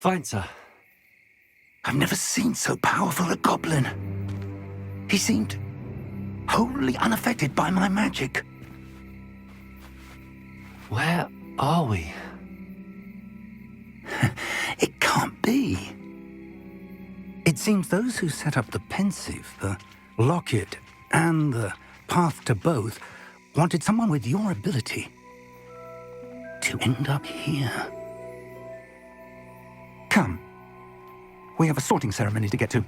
Fine, sir. I've never seen so powerful a goblin. He seemed wholly unaffected by my magic. Where are we? It can't be. It seems those who set up the pensive, the locket, and the path to both wanted someone with your ability to end up here. Come. We have a sorting ceremony to get to.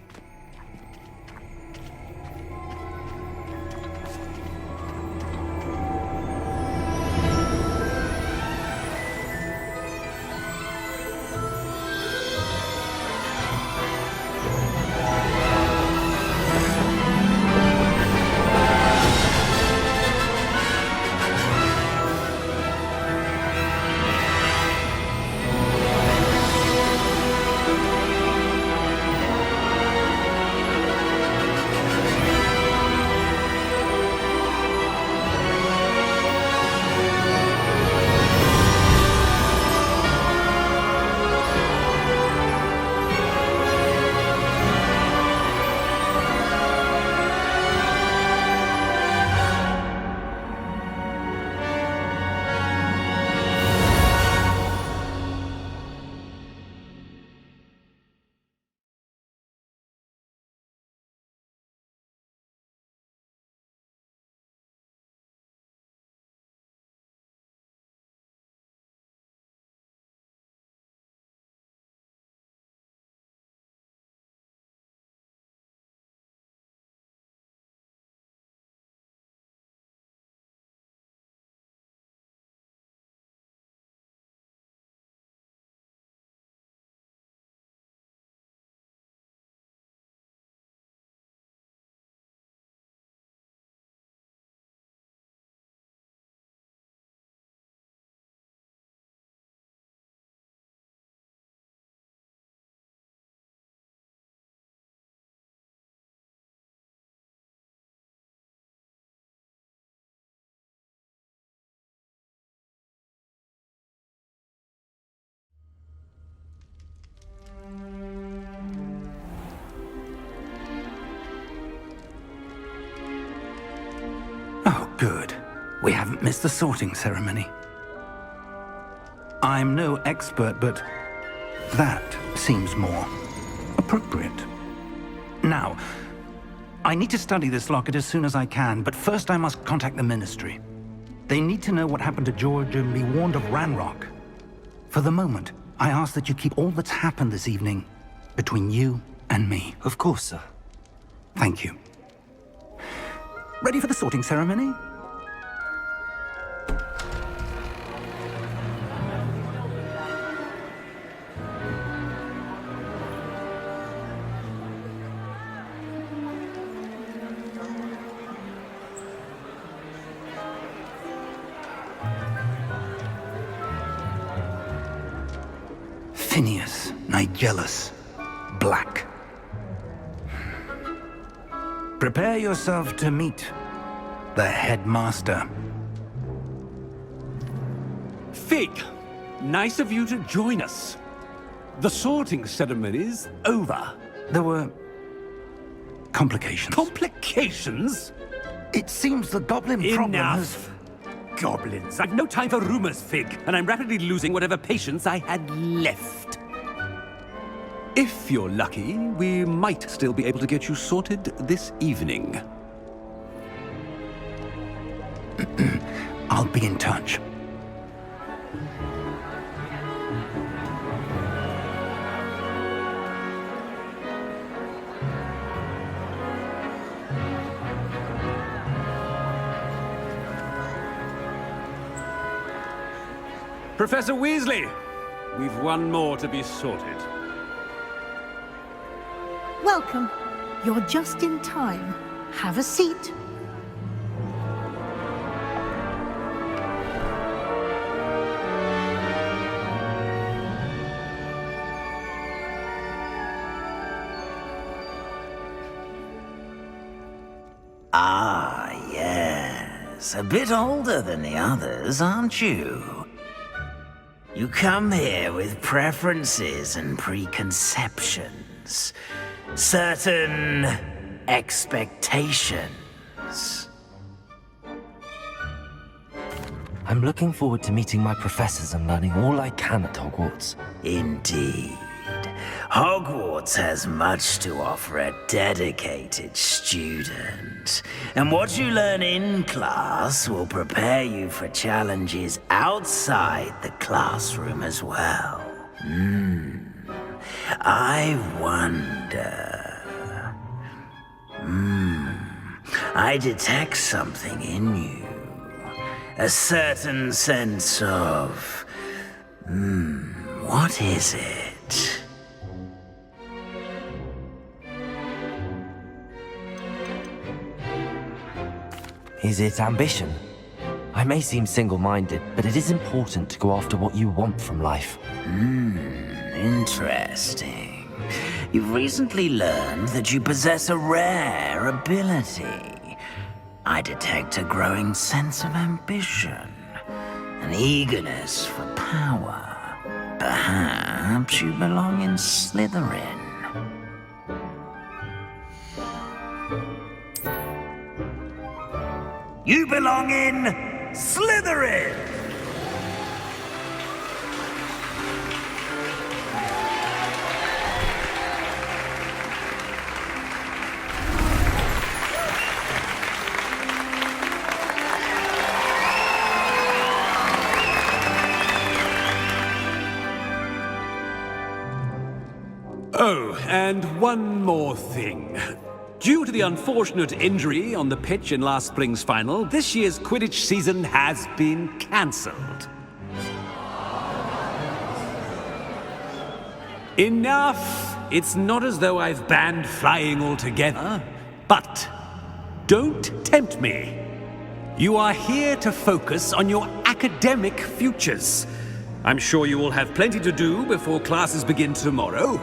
Oh, good. We haven't missed the sorting ceremony. I'm no expert, but that seems more appropriate. Now, I need to study this locket as soon as I can, but first I must contact the Ministry. They need to know what happened to George and be warned of Ranrock. For the moment, I ask that you keep all that's happened this evening between you and me. Of course, sir. Thank you. Ready for the sorting ceremony? Phineas, Nigellus, Black. Prepare yourself to meet the headmaster. Fig, nice of you to join us. The sorting ceremony's over. There were complications. Complications? It seems the goblin problem has... Enough! Goblins. I've no time for rumors, Fig, and I'm rapidly losing whatever patience I had left. If you're lucky, we might still be able to get you sorted this evening. I'll be in touch. Professor Weasley, we've one more to be sorted. Welcome. You're just in time. Have a seat. Ah, yes. A bit older than the others, aren't you? You come here with preferences and preconceptions. Certain expectations. I'm looking forward to meeting my professors and learning all I can at Hogwarts. Indeed. Hogwarts has much to offer a dedicated student. And what you learn in class will prepare you for challenges outside the classroom as well. I wonder... I detect something in you. A certain sense of... what is it? Is it ambition? I may seem single-minded, but it is important to go after what you want from life. Interesting. You've recently learned that you possess a rare ability. I detect a growing sense of ambition, an eagerness for power. Perhaps you belong in Slytherin. You belong in Slytherin! Oh, and one more thing. Due to the unfortunate injury on the pitch in last spring's final, this year's Quidditch season has been cancelled. Enough! It's not as though I've banned flying altogether, but don't tempt me. You are here to focus on your academic futures. I'm sure you will have plenty to do before classes begin tomorrow.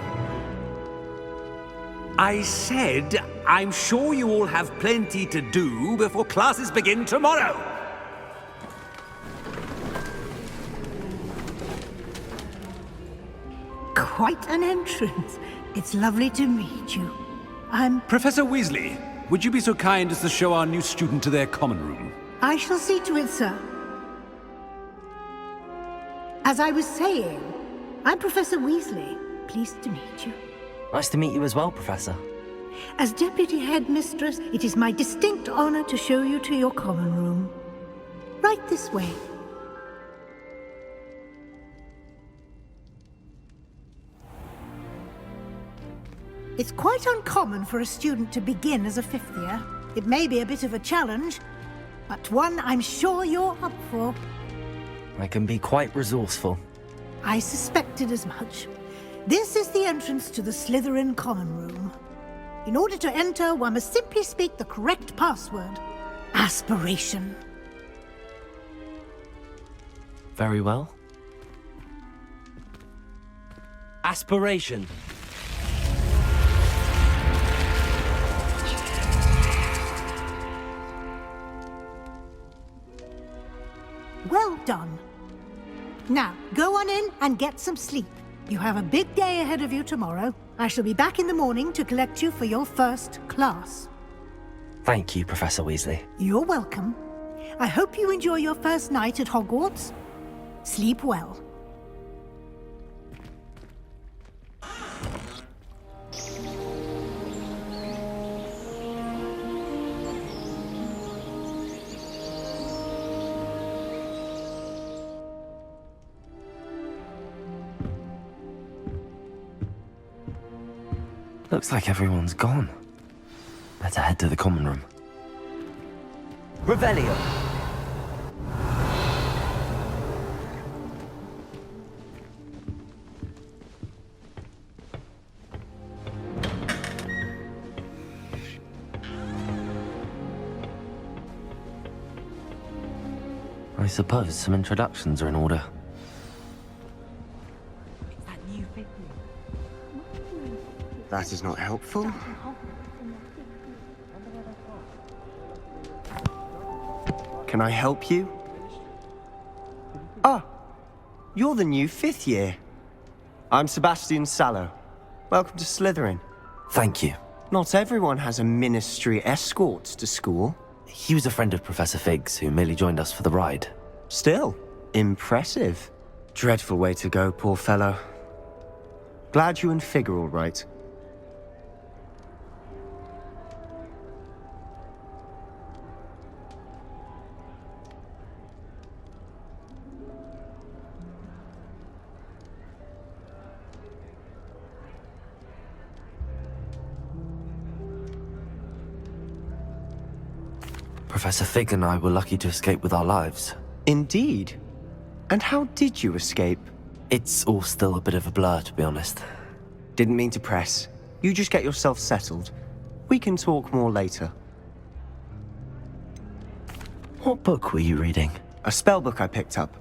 I said, I'm sure you all have plenty to do before classes begin tomorrow. Quite an entrance. It's lovely to meet you. Professor Weasley, would you be so kind as to show our new student to their common room? I shall see to it, sir. As I was saying, I'm Professor Weasley. Pleased to meet you. Nice to meet you as well, Professor. As Deputy Headmistress, it is my distinct honor to show you to your common room. Right this way. It's quite uncommon for a student to begin as a fifth year. It may be a bit of a challenge, but one I'm sure you're up for. I can be quite resourceful. I suspected as much. This is the entrance to the Slytherin common room. In order to enter, one must simply speak the correct password. Aspiration. Very well. Aspiration. Well done. Now, go on in and get some sleep. You have a big day ahead of you tomorrow. I shall be back in the morning to collect you for your first class. Thank you, Professor Weasley. You're welcome. I hope you enjoy your first night at Hogwarts. Sleep well. Looks like everyone's gone. Better head to the common room. Revelio! I suppose some introductions are in order. That is not helpful. Can I help you? Ah, You're the new 5th year. I'm Sebastian Sallow. Welcome to Slytherin. Thank you. Not everyone has a ministry escort to school. He was a friend of Professor Fig's who merely joined us for the ride. Still, impressive. Dreadful way to go, poor fellow. Glad you and Fig are all right. Professor Fig and I were lucky to escape with our lives. Indeed. And how did you escape? It's all still a bit of a blur, to be honest. Didn't mean to press. You just get yourself settled. We can talk more later. What book were you reading? A spell book I picked up.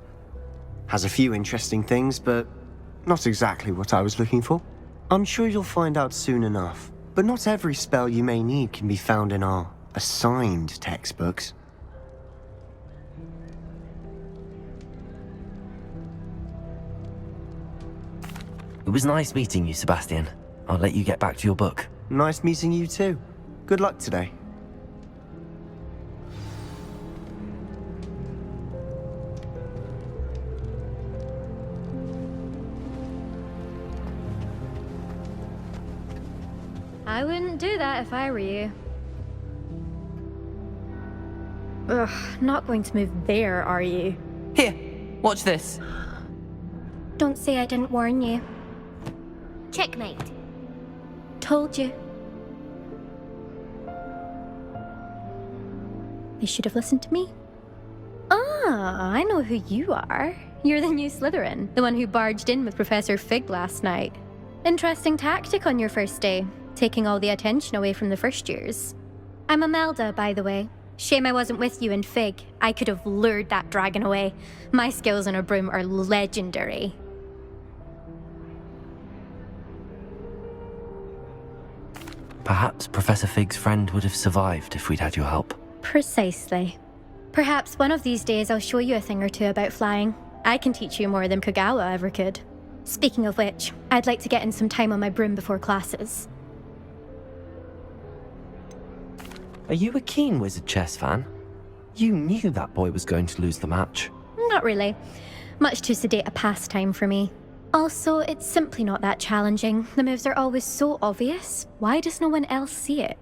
Has a few interesting things, but not exactly what I was looking for. I'm sure you'll find out soon enough. But not every spell you may need can be found in our assigned textbooks. It was nice meeting you, Sebastian. I'll let you get back to your book. Nice meeting you too. Good luck today. I wouldn't do that if I were you. Ugh, not going to move there, are you? Here, watch this. Don't say I didn't warn you. Checkmate. Told you. They should have listened to me. Ah, I know who you are. You're the new Slytherin, the one who barged in with Professor Fig last night. Interesting tactic on your first day, taking all the attention away from the first years. I'm Imelda, by the way. Shame I wasn't with you in Fig. I could have lured that dragon away. My skills on a broom are legendary. Perhaps Professor Fig's friend would have survived if we'd had your help. Precisely. Perhaps one of these days I'll show you a thing or two about flying. I can teach you more than Kagawa ever could. Speaking of which, I'd like to get in some time on my broom before classes. Are you a keen Wizard chess fan? You knew that boy was going to lose the match. Not really. Much too sedate a pastime for me. Also, it's simply not that challenging. The moves are always so obvious. Why does no one else see it?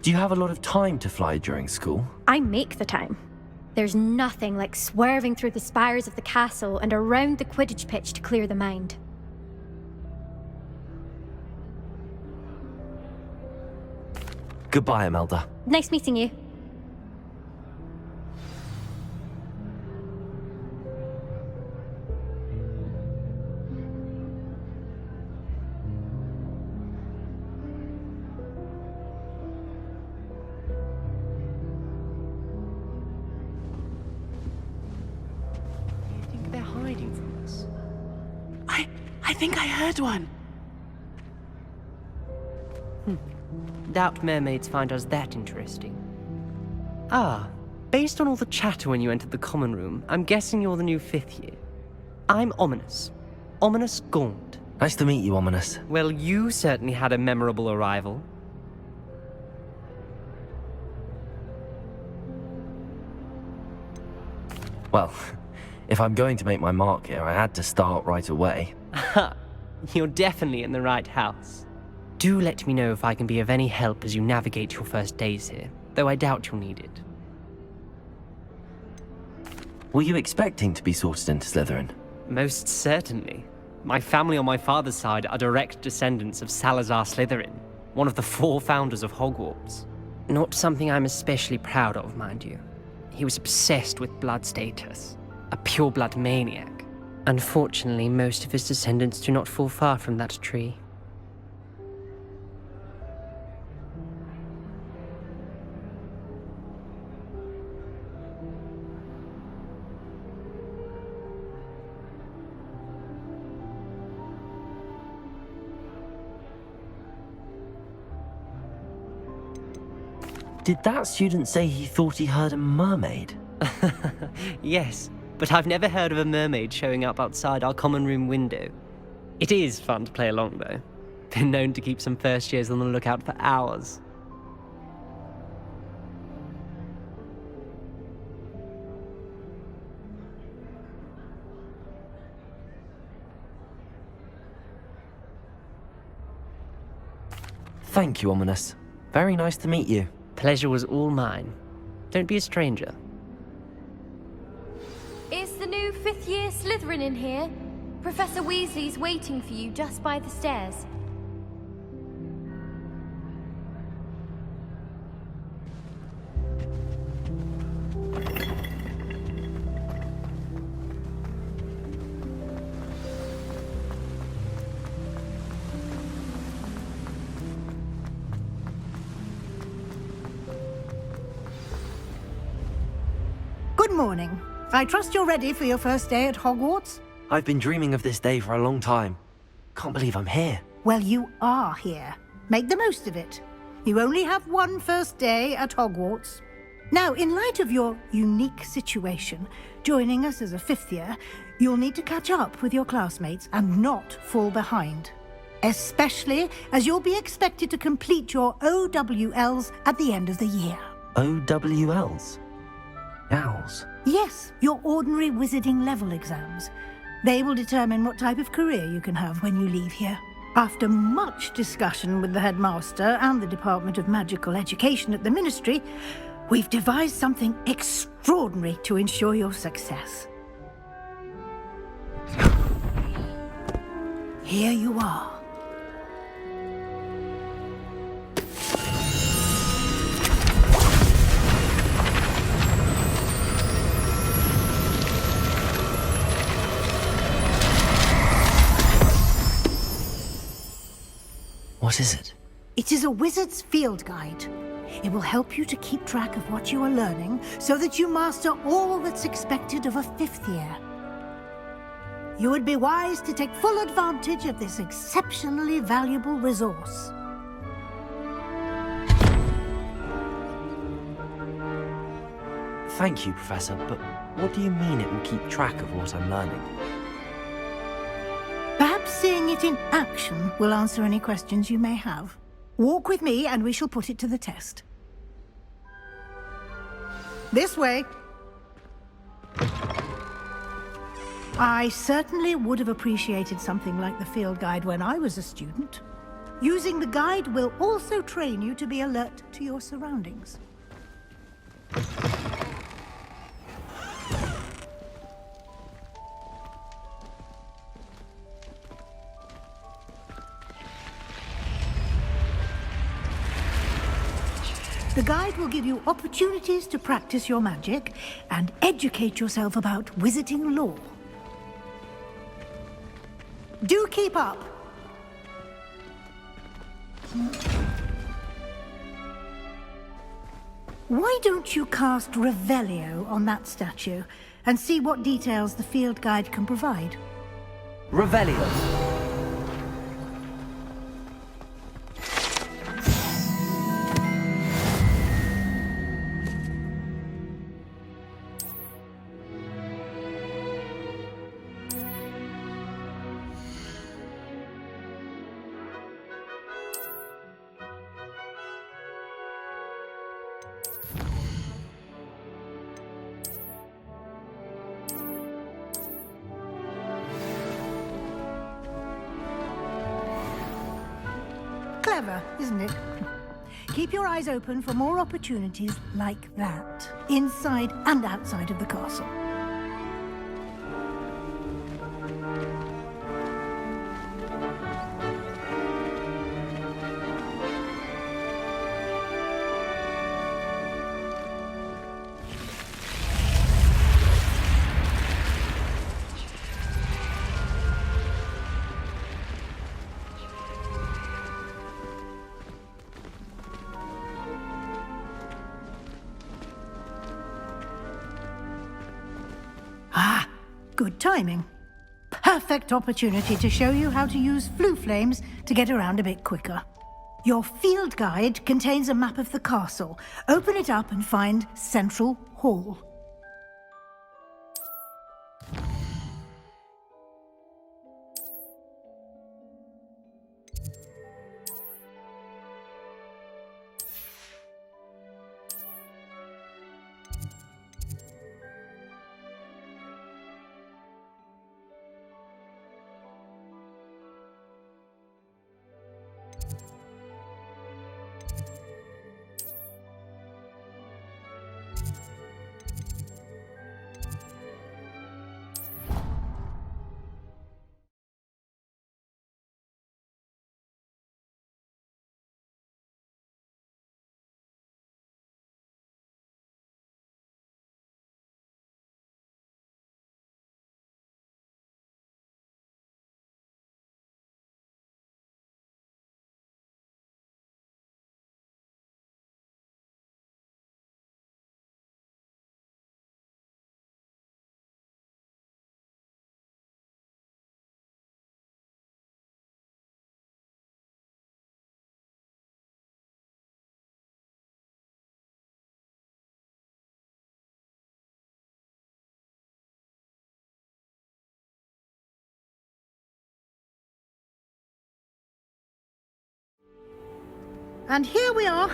Do you have a lot of time to fly during school? I make the time. There's nothing like swerving through the spires of the castle and around the Quidditch pitch to clear the mind. Goodbye, Imelda. Nice meeting you. They're hiding from us. I think I heard one. Doubt mermaids find us that interesting. Ah, based on all the chatter when you entered the common room, I'm guessing you're the new 5th year. I'm Ominous. Ominous Gaunt. Nice to meet you, Ominous. Well, you certainly had a memorable arrival. Well, if I'm going to make my mark here, I had to start right away. Ha! You're definitely in the right house. Do let me know if I can be of any help as you navigate your first days here, though I doubt you'll need it. Were you expecting to be sorted into Slytherin? Most certainly. My family on my father's side are direct descendants of Salazar Slytherin, one of the 4 founders of Hogwarts. Not something I'm especially proud of, mind you. He was obsessed with blood status, a pure-blood maniac. Unfortunately, most of his descendants do not fall far from that tree. Did that student say he thought he heard a mermaid? Yes, but I've never heard of a mermaid showing up outside our common room window. It is fun to play along, though. Been known to keep some first years on the lookout for hours. Thank you, Ominous. Very nice to meet you. Pleasure was all mine. Don't be a stranger. Is the new fifth-year Slytherin in here? Professor Weasley's waiting for you just by the stairs. Good morning. I trust you're ready for your first day at Hogwarts? I've been dreaming of this day for a long time. Can't believe I'm here. Well, you are here. Make the most of it. You only have one first day at Hogwarts. Now, in light of your unique situation, joining us as a fifth year, you'll need to catch up with your classmates and not fall behind. Especially as you'll be expected to complete your OWLs at the end of the year. OWLs? Owls? Yes, your ordinary wizarding level exams. They will determine what type of career you can have when you leave here. After much discussion with the headmaster and the Department of Magical Education at the Ministry, we've devised something extraordinary to ensure your success. Here you are. What is it? It is a wizard's field guide. It will help you to keep track of what you are learning so that you master all that's expected of a fifth year. You would be wise to take full advantage of this exceptionally valuable resource. Thank you, Professor, but what do you mean it will keep track of what I'm learning? Perhaps seeing it in action will answer any questions you may have. Walk with me and we shall put it to the test. This way. I certainly would have appreciated something like the field guide when I was a student. Using the guide will also train you to be alert to your surroundings. The guide will give you opportunities to practice your magic and educate yourself about wizarding lore. Do keep up! Why don't you cast Revelio on that statue and see what details the field guide can provide? Revelio. Clever, isn't it? Keep your eyes open for more opportunities like that, inside and outside of the castle. Good timing. Perfect opportunity to show you how to use flue flames to get around a bit quicker. Your field guide contains a map of the castle. Open it up and find Central Hall. And here we are.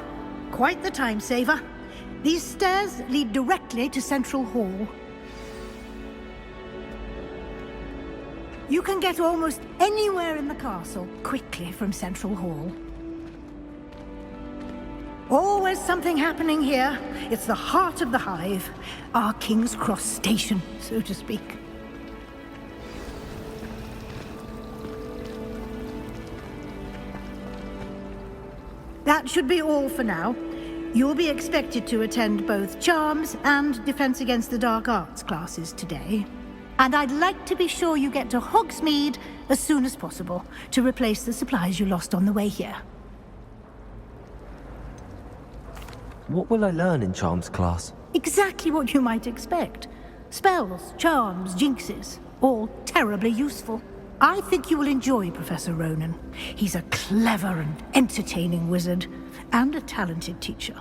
Quite the time saver. These stairs lead directly to Central Hall. You can get almost anywhere in the castle quickly from Central Hall. Always something happening here. It's the heart of the hive. Our King's Cross station, so to speak. That should be all for now. You'll be expected to attend both Charms and Defense Against the Dark Arts classes today. And I'd like to be sure you get to Hogsmeade as soon as possible to replace the supplies you lost on the way here. What will I learn in Charms class? Exactly what you might expect. Spells, charms, jinxes, all terribly useful. I think you will enjoy Professor Ronan. He's a clever and entertaining wizard, and a talented teacher.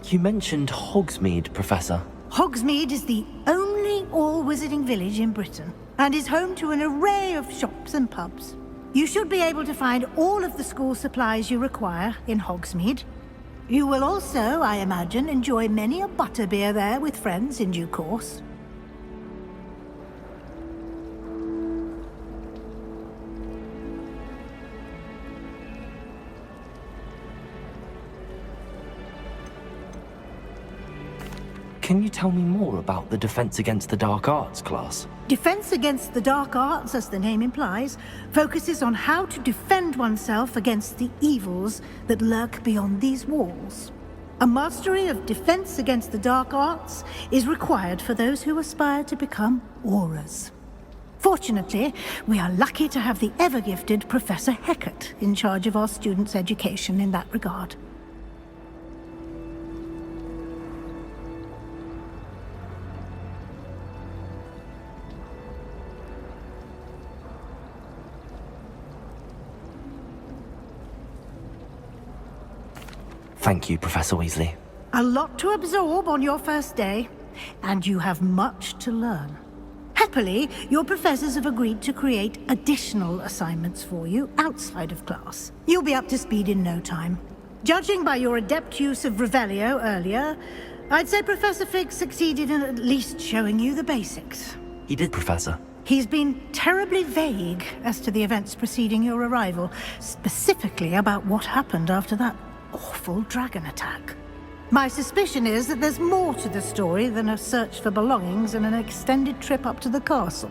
You mentioned Hogsmeade, Professor. Hogsmeade is the only all-wizarding village in Britain, and is home to an array of shops and pubs. You should be able to find all of the school supplies you require in Hogsmeade. You will also, I imagine, enjoy many a butterbeer there with friends in due course. Can you tell me more about the Defense Against the Dark Arts class? Defense Against the Dark Arts, as the name implies, focuses on how to defend oneself against the evils that lurk beyond these walls. A mastery of Defense Against the Dark Arts is required for those who aspire to become Aurors. Fortunately, we are lucky to have the ever-gifted Professor Hecat in charge of our students' education in that regard. Thank you, Professor Weasley. A lot to absorb on your first day, and you have much to learn. Happily, your professors have agreed to create additional assignments for you outside of class. You'll be up to speed in no time. Judging by your adept use of Revelio earlier, I'd say Professor Fig succeeded in at least showing you the basics. He did, Professor. He's been terribly vague as to the events preceding your arrival, specifically about what happened after that awful dragon attack. My suspicion is that there's more to the story than a search for belongings and an extended trip up to the castle.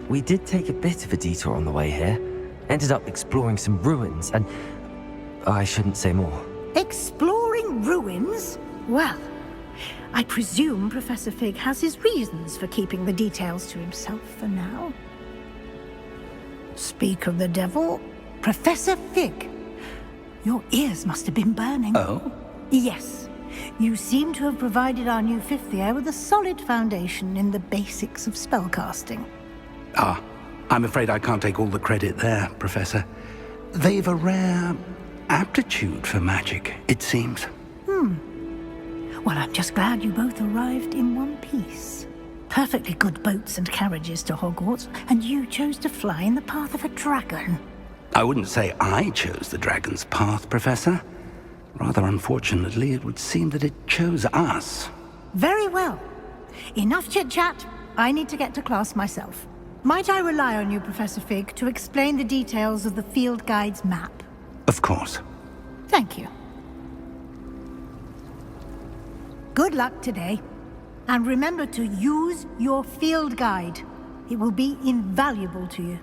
We did take a bit of a detour on the way here. Ended up exploring some ruins, and I shouldn't say more. Exploring ruins? Well, I presume Professor Fig has his reasons for keeping the details to himself for now. Speak of the devil, Professor Fig. Your ears must have been burning. Oh? Yes. You seem to have provided our new fifth year with a solid foundation in the basics of spellcasting. Ah, I'm afraid I can't take all the credit there, Professor. They've a rare aptitude for magic, it seems. Well, I'm just glad you both arrived in one piece. Perfectly good boats and carriages to Hogwarts, and you chose to fly in the path of a dragon. I wouldn't say I chose the dragon's path, Professor. Rather unfortunately, it would seem that it chose us. Very well. Enough chit-chat. I need to get to class myself. Might I rely on you, Professor Fig, to explain the details of the field guide's map? Of course. Thank you. Good luck today. And remember to use your field guide. It will be invaluable to you.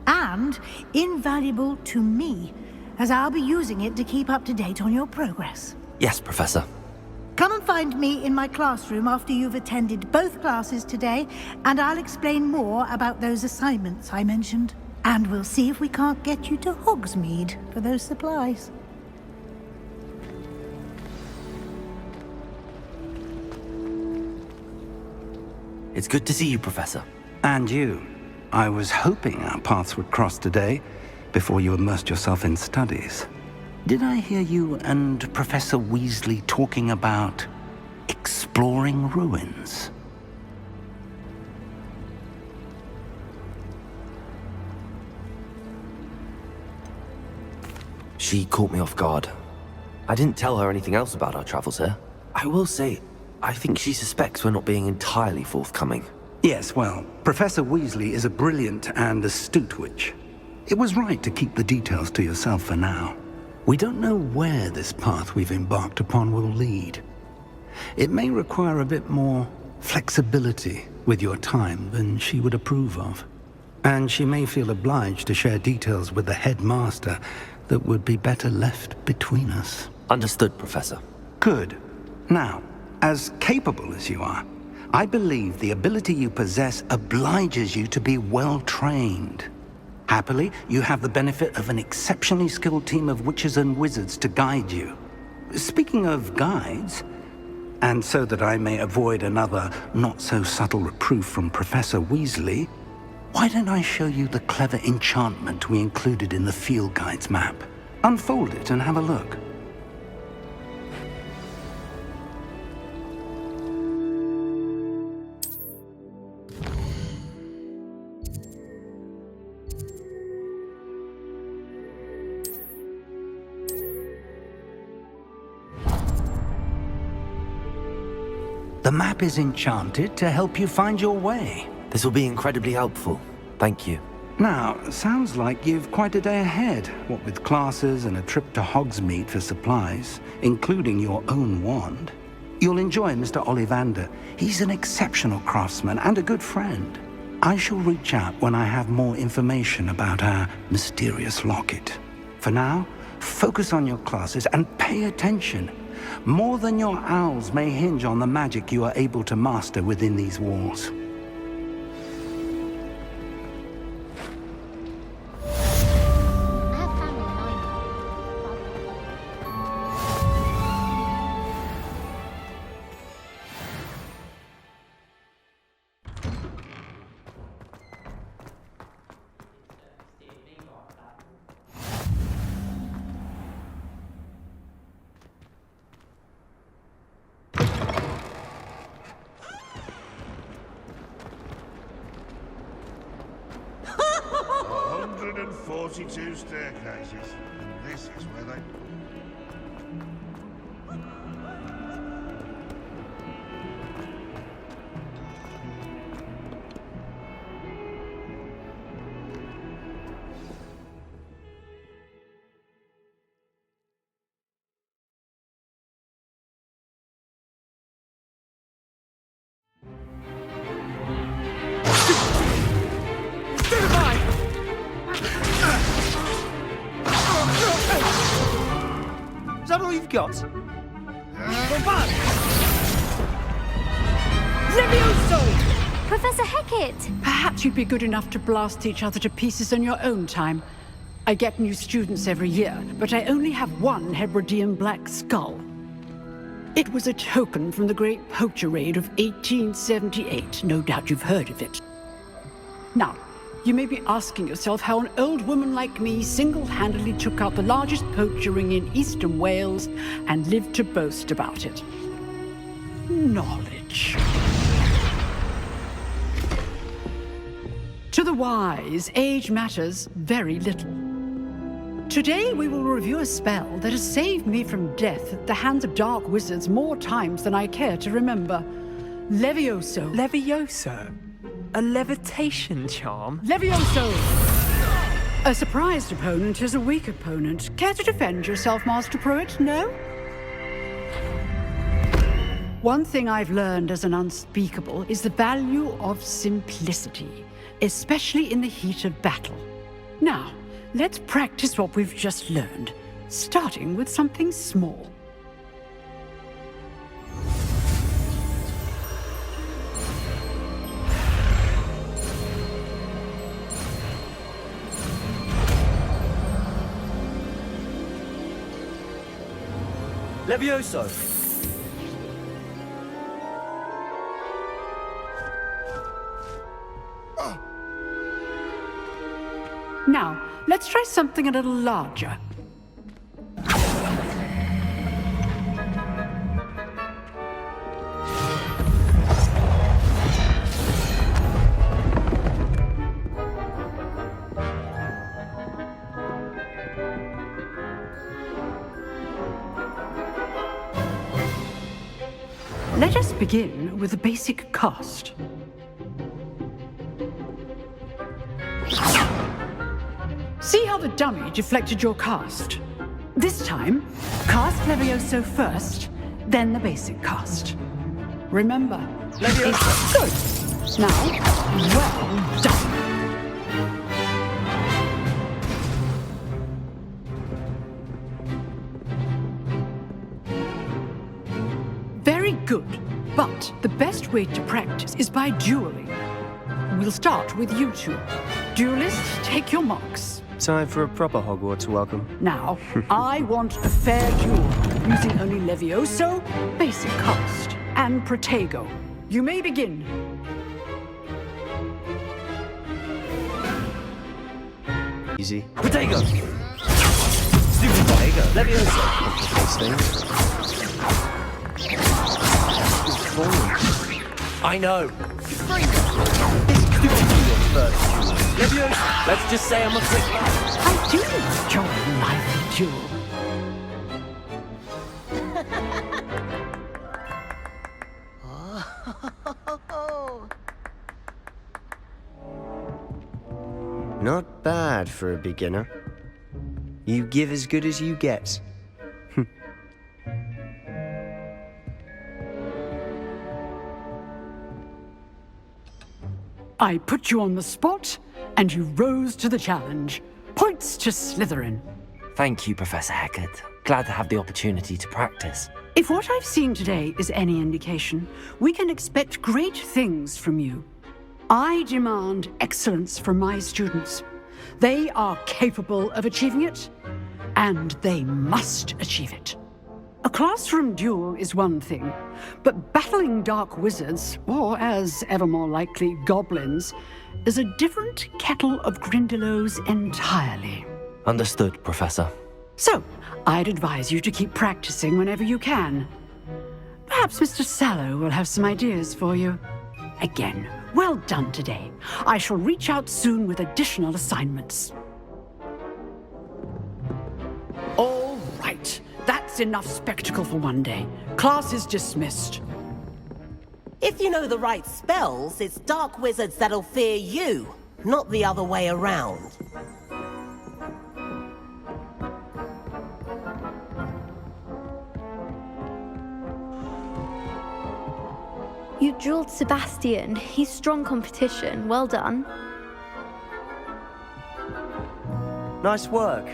And invaluable to me, as I'll be using it to keep up to date on your progress. Yes, Professor. Come and find me in my classroom after you've attended both classes today, and I'll explain more about those assignments I mentioned. And we'll see if we can't get you to Hogsmeade for those supplies. It's good to see you, Professor. And you. I was hoping our paths would cross today, before you immersed yourself in studies. Did I hear you and Professor Weasley talking about exploring ruins? She caught me off guard. I didn't tell her anything else about our travels here. I will say, I think she suspects we're not being entirely forthcoming. Yes, well, Professor Weasley is a brilliant and astute witch. It was right to keep the details to yourself for now. We don't know where this path we've embarked upon will lead. It may require a bit more flexibility with your time than she would approve of. And she may feel obliged to share details with the headmaster that would be better left between us. Understood, Professor. Good. Now, as capable as you are, I believe the ability you possess obliges you to be well-trained. Happily, you have the benefit of an exceptionally skilled team of witches and wizards to guide you. Speaking of guides, and so that I may avoid another not-so-subtle reproof from Professor Weasley, why don't I show you the clever enchantment we included in the field guide's map? Unfold it and have a look. The map is enchanted to help you find your way. This will be incredibly helpful. Thank you. Now, sounds like you've quite a day ahead, what with classes and a trip to Hogsmeade for supplies, including your own wand. You'll enjoy Mr. Ollivander. He's an exceptional craftsman and a good friend. I shall reach out when I have more information about our mysterious locket. For now, focus on your classes and pay attention. More than your owls may hinge on the magic you are able to master within these walls. Staircases, and this is where they... Is that all you've got? Professor Hecat! Perhaps you'd be good enough to blast each other to pieces in your own time. I get new students every year, but I only have one Hebridean black skull. It was a token from the Great Poacher Raid of 1878. No doubt you've heard of it. Now, you may be asking yourself how an old woman like me single-handedly took out the largest poacher ring in eastern Wales and lived to boast about it. Knowledge. To the wise, age matters very little. Today we will review a spell that has saved me from death at the hands of dark wizards more times than I care to remember. Levioso. Levioso? A levitation charm? Levioso! A surprised opponent is a weak opponent. Care to defend yourself, Master Pruitt? No? One thing I've learned as an unspeakable is the value of simplicity, especially in the heat of battle. Now, let's practice what we've just learned, starting with something small. Levioso! Now, let's try something a little larger. Let us begin with the basic cast. See how the dummy deflected your cast? This time, cast Levioso first, then the basic cast. Remember, Levioso. Good. Now, well done. Very good, but the best way to practice is by dueling. We'll start with you two. Duelists, take your marks. Time for a proper Hogwarts welcome. Now, I want a fair duel, using only Levioso, basic cast, and Protego. You may begin. Easy. Protego! Stupid Protego! Levioso! Complicates things. I know! It's stupid to be your first duel. Levioso! Let's just say I'm a quick man. I do enjoy a lively duel. Not bad for a beginner. You give as good as you get. I put you on the spot, and you rose to the challenge. Points to Slytherin. Thank you, Professor Hecat. Glad to have the opportunity to practice. If what I've seen today is any indication, we can expect great things from you. I demand excellence from my students. They are capable of achieving it, and they must achieve it. A classroom duel is one thing, but battling dark wizards, or as ever more likely, goblins, is a different kettle of Grindylows entirely. Understood, Professor. So, I'd advise you to keep practicing whenever you can. Perhaps Mr. Sallow will have some ideas for you. Again, well done today. I shall reach out soon with additional assignments. All right. That's enough spectacle for one day. Class is dismissed. If you know the right spells, it's dark wizards that'll fear you, not the other way around. You drilled Sebastian. He's strong competition. Well done. Nice work.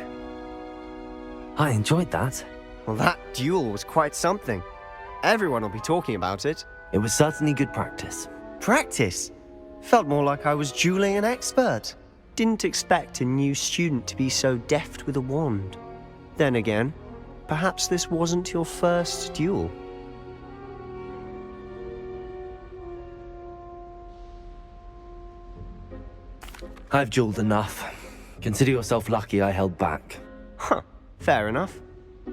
I enjoyed that. Well, that duel was quite something. Everyone will be talking about it. It was certainly good practice. Practice? Felt more like I was dueling an expert. Didn't expect a new student to be so deft with a wand. Then again, perhaps this wasn't your first duel. I've dueled enough. Consider yourself lucky I held back. Huh, fair enough.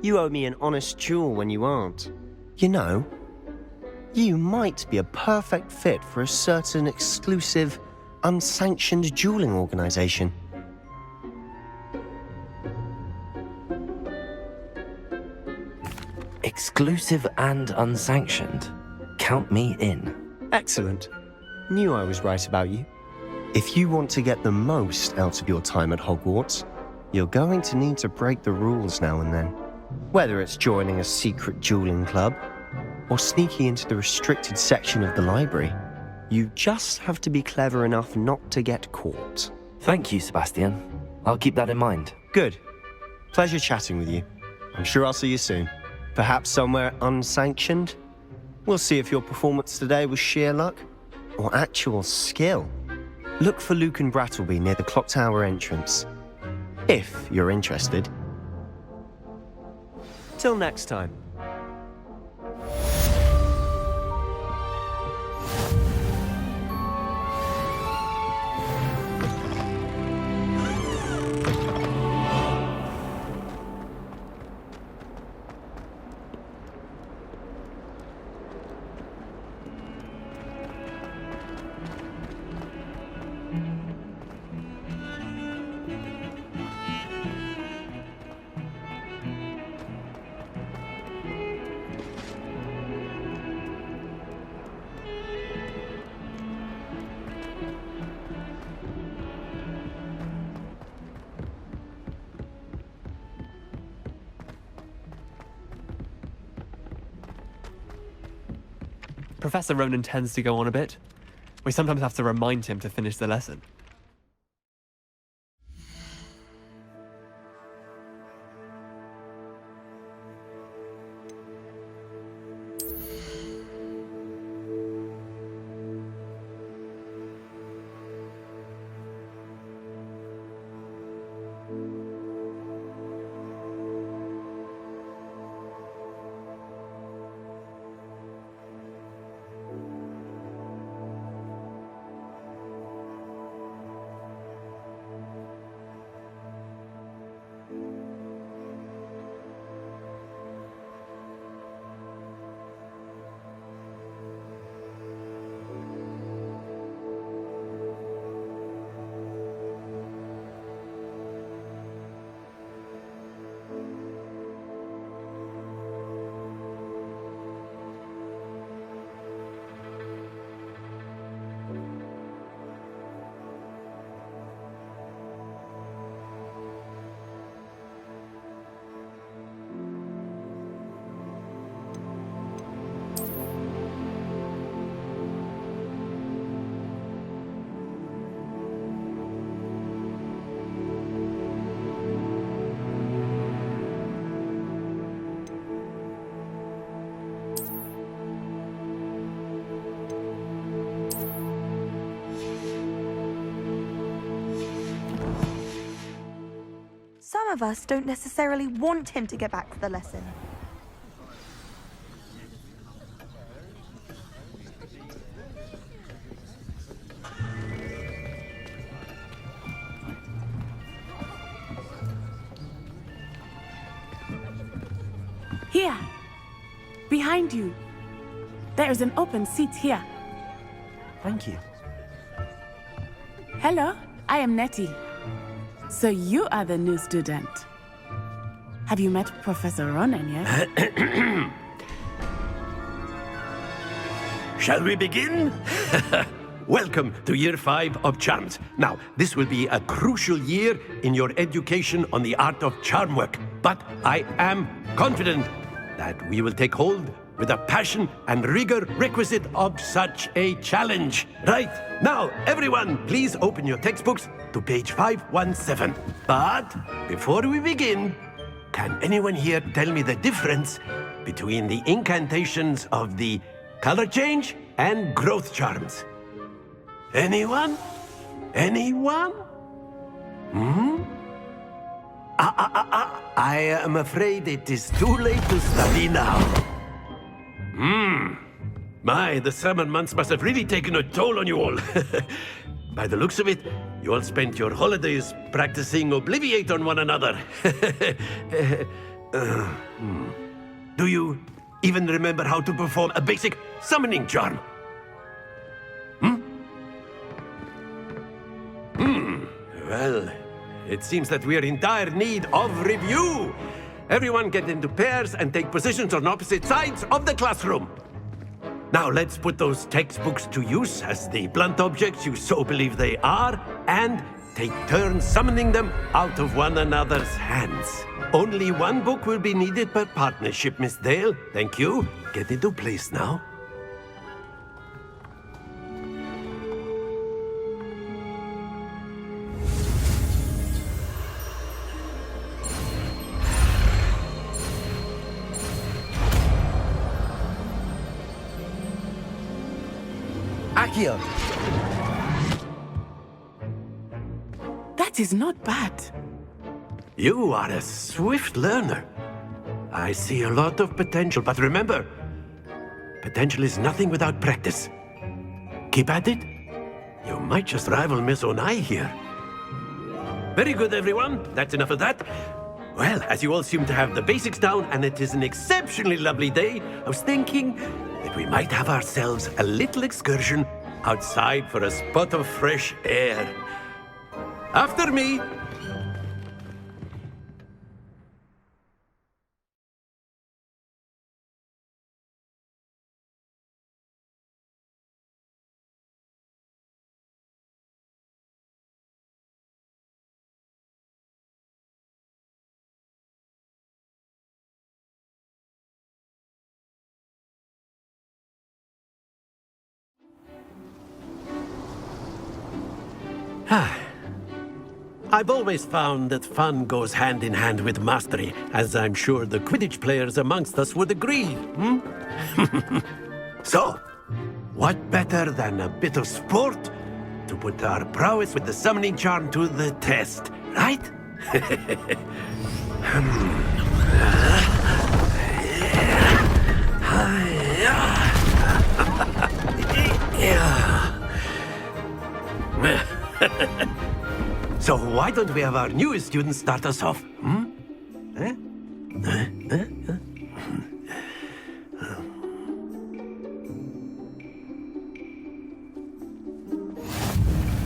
You owe me an honest duel when you aren't. You know, you might be a perfect fit for a certain exclusive, unsanctioned dueling organization. Exclusive and unsanctioned. Count me in. Excellent. Knew I was right about you. If you want to get the most out of your time at Hogwarts, you're going to need to break the rules now and then. Whether it's joining a secret dueling club, or sneaking into the restricted section of the library, you just have to be clever enough not to get caught. Thank you, Sebastian. I'll keep that in mind. Good. Pleasure chatting with you. I'm sure I'll see you soon. Perhaps somewhere unsanctioned? We'll see if your performance today was sheer luck, or actual skill. Look for Luke and Brattleby near the clock tower entrance, if you're interested. Till next time. Professor Ronan tends to go on a bit. We sometimes have to remind him to finish the lesson. Some of us don't necessarily want him to get back to the lesson. Here, behind you. There is an open seat here. Thank you. Hello, I am Nettie. So you are the new student. Have you met Professor Ronan yet? Shall we begin? Welcome to Year 5 of Charms. Now, this will be a crucial year in your education on the art of charm work, but I am confident that we will take hold with the passion and rigor requisite of such a challenge. Right, now, everyone, please open your textbooks to page 517. But before we begin, can anyone here tell me the difference between the incantations of the color change and growth charms? Anyone? Anyone? I am afraid it is too late to study now. My, the summer months must have really taken a toll on you all. By the looks of it, you all spent your holidays practicing Obliviate on one another. Do you even remember how to perform a basic summoning charm? Well, it seems that we are in dire need of review. Everyone get into pairs and take positions on opposite sides of the classroom. Now let's put those textbooks to use as the blunt objects you so believe they are, and take turns summoning them out of one another's hands. Only one book will be needed per partnership, Miss Dale. Thank you. Get into place now. Accio! That is not bad. You are a swift learner. I see a lot of potential, but remember, potential is nothing without practice. Keep at it. You might just rival Miss Onai here. Very good, everyone. That's enough of that. Well, as you all seem to have the basics down, and it is an exceptionally lovely day, I was thinking that we might have ourselves a little excursion outside for a spot of fresh air. After me. I've always found that fun goes hand in hand with mastery, as I'm sure the Quidditch players amongst us would agree. So, what better than a bit of sport to put our prowess with the summoning charm to the test, right? So why don't we have our newest student start us off?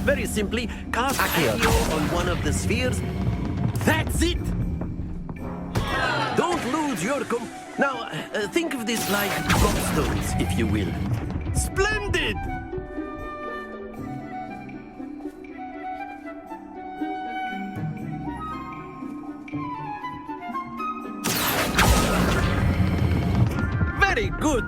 Very simply, cast Accio on one of the spheres. That's it! Don't lose your Now, think of this like gobstones, if you will. Splendid! Very good!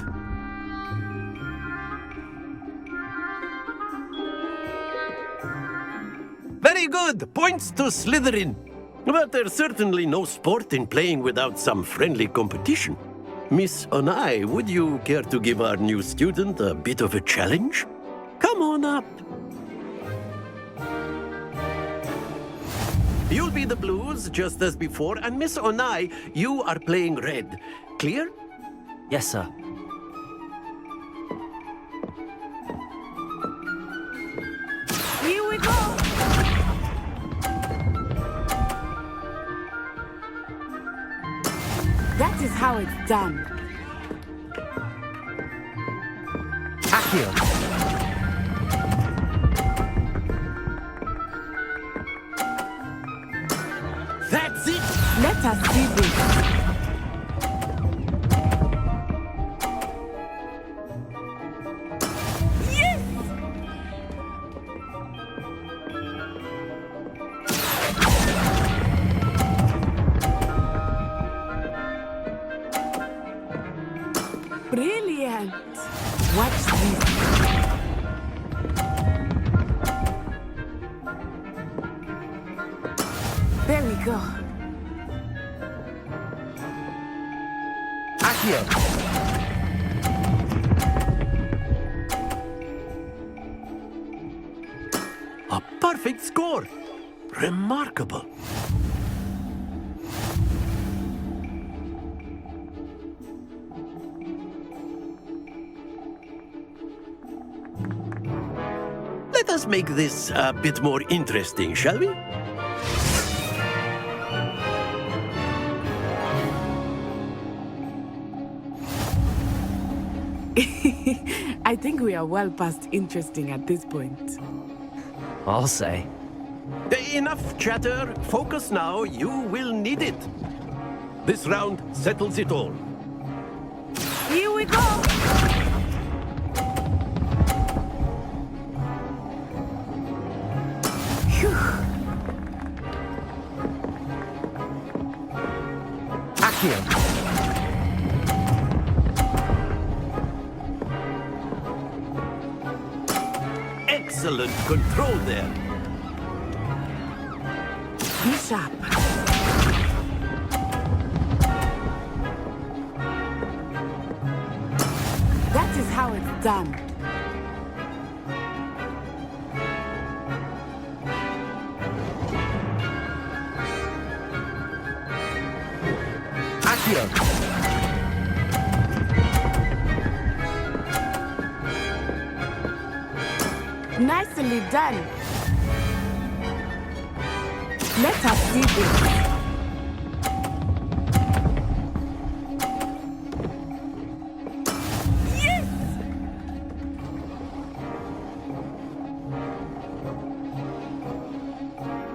Very good! Points to Slytherin. But there's certainly no sport in playing without some friendly competition. Miss Onai, would you care to give our new student a bit of a challenge? Come on up. You'll be the blues, just as before, and Miss Onai, you are playing red. Clear? Yes, sir. Here we go! That is how it's done. Accio! That's it! Let us see this. Brilliant! Watch this. There we go. Accio! A perfect score! Remarkable. Let us make this a bit more interesting, shall we? I think we are well past interesting at this point. I'll say. Enough chatter. Focus now. You will need it. This round settles it all. Here we go! Accio. Excellent control there. Be sharp. That is how it's done. Accio. Nicely done. Let us see this.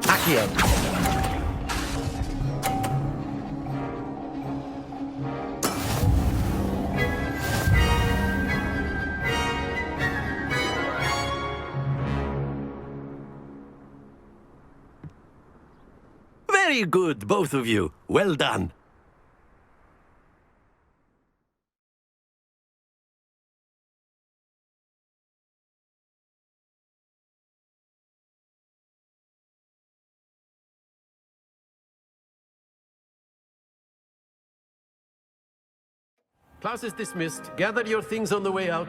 Accio. Very good, both of you. Well done. Class is dismissed. Gather your things on the way out.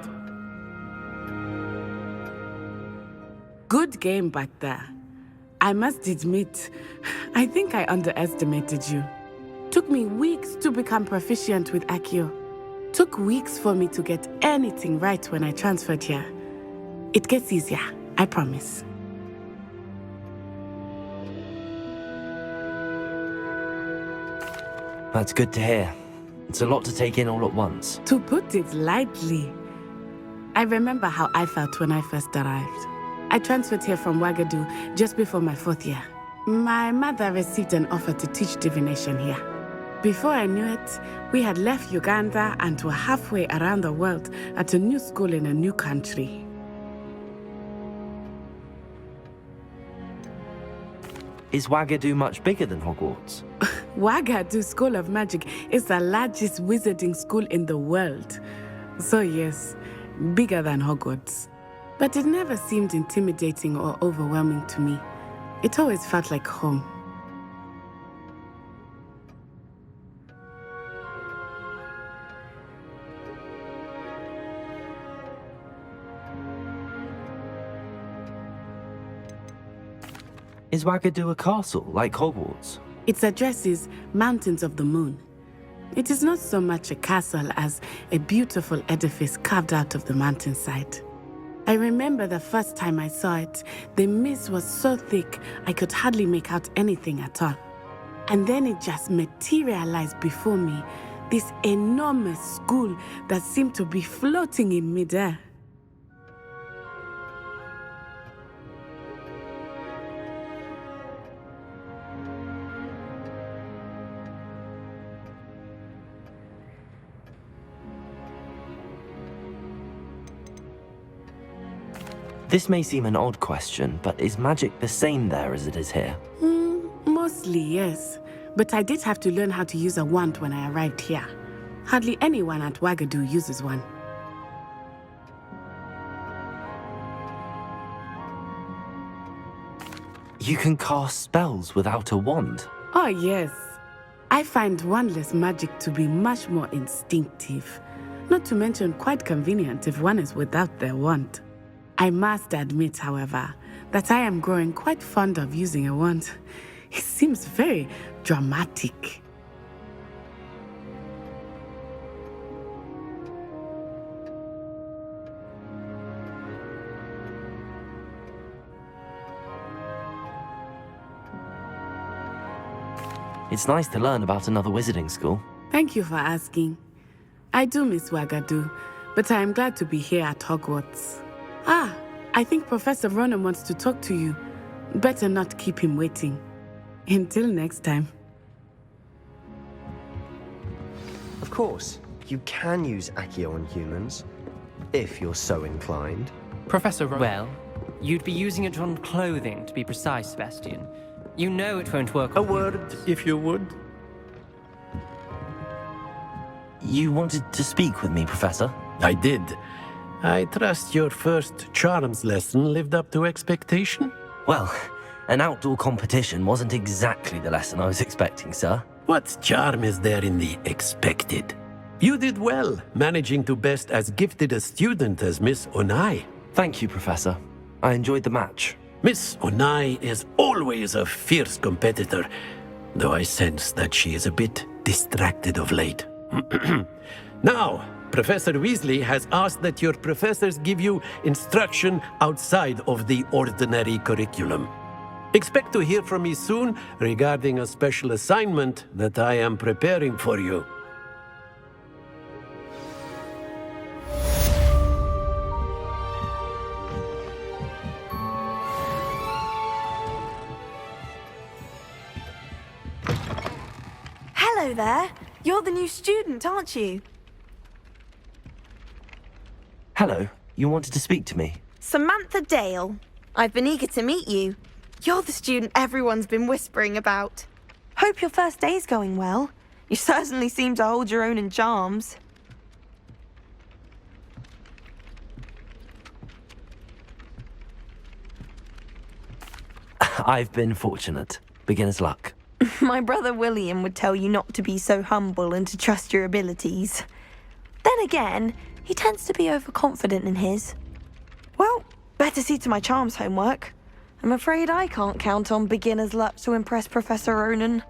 Good game back there. I must admit, I think I underestimated you. Took me weeks to become proficient with Accio. Took weeks for me to get anything right when I transferred here. It gets easier, I promise. That's good to hear. It's a lot to take in all at once. To put it lightly, I remember how I felt when I first arrived. I transferred here from Ouagadougou just before my 4th year. My mother received an offer to teach divination here. Before I knew it, we had left Uganda and were halfway around the world at a new school in a new country. Is Ouagadougou much bigger than Hogwarts? Ouagadougou School of Magic is the largest wizarding school in the world. So yes, bigger than Hogwarts. But it never seemed intimidating or overwhelming to me. It always felt like home. Is Ouagadougou a castle, like Hogwarts? Its address is Mountains of the Moon. It is not so much a castle as a beautiful edifice carved out of the mountainside. I remember the first time I saw it, the mist was so thick I could hardly make out anything at all. And then it just materialized before me, this enormous school that seemed to be floating in midair. This may seem an odd question, but is magic the same there as it is here? Mostly, yes. But I did have to learn how to use a wand when I arrived here. Hardly anyone at Ouagadougou uses one. You can cast spells without a wand? Oh, yes. I find wandless magic to be much more instinctive. Not to mention quite convenient if one is without their wand. I must admit, however, that I am growing quite fond of using a wand. It seems very dramatic. It's nice to learn about another wizarding school. Thank you for asking. I do miss Wagadu, but I am glad to be here at Hogwarts. Ah, I think Professor Ronan wants to talk to you. Better not keep him waiting. Until next time. Of course, you can use Accio on humans, if you're so inclined. Professor Well, you'd be using it on clothing, to be precise, Sebastian. You know it won't work. A word, if you would. You wanted to speak with me, Professor? I did. I trust your first charms lesson lived up to expectation? Well, an outdoor competition wasn't exactly the lesson I was expecting, sir. What charm is there in the expected? You did well, managing to best as gifted a student as Miss Onai. Thank you, Professor. I enjoyed the match. Miss Onai is always a fierce competitor, though I sense that she is a bit distracted of late. Now, Professor Weasley has asked that your professors give you instruction outside of the ordinary curriculum. Expect to hear from me soon regarding a special assignment that I am preparing for you. Hello there. You're the new student, aren't you? Hello. You wanted to speak to me? Samantha Dale. I've been eager to meet you. You're the student everyone's been whispering about. Hope your first day's going well. You certainly seem to hold your own in charms. I've been fortunate. Beginner's luck. My brother William would tell you not to be so humble and to trust your abilities. Then again, he tends to be overconfident in his. Well, better see to my charms homework. I'm afraid I can't count on beginner's luck to impress Professor Ronan.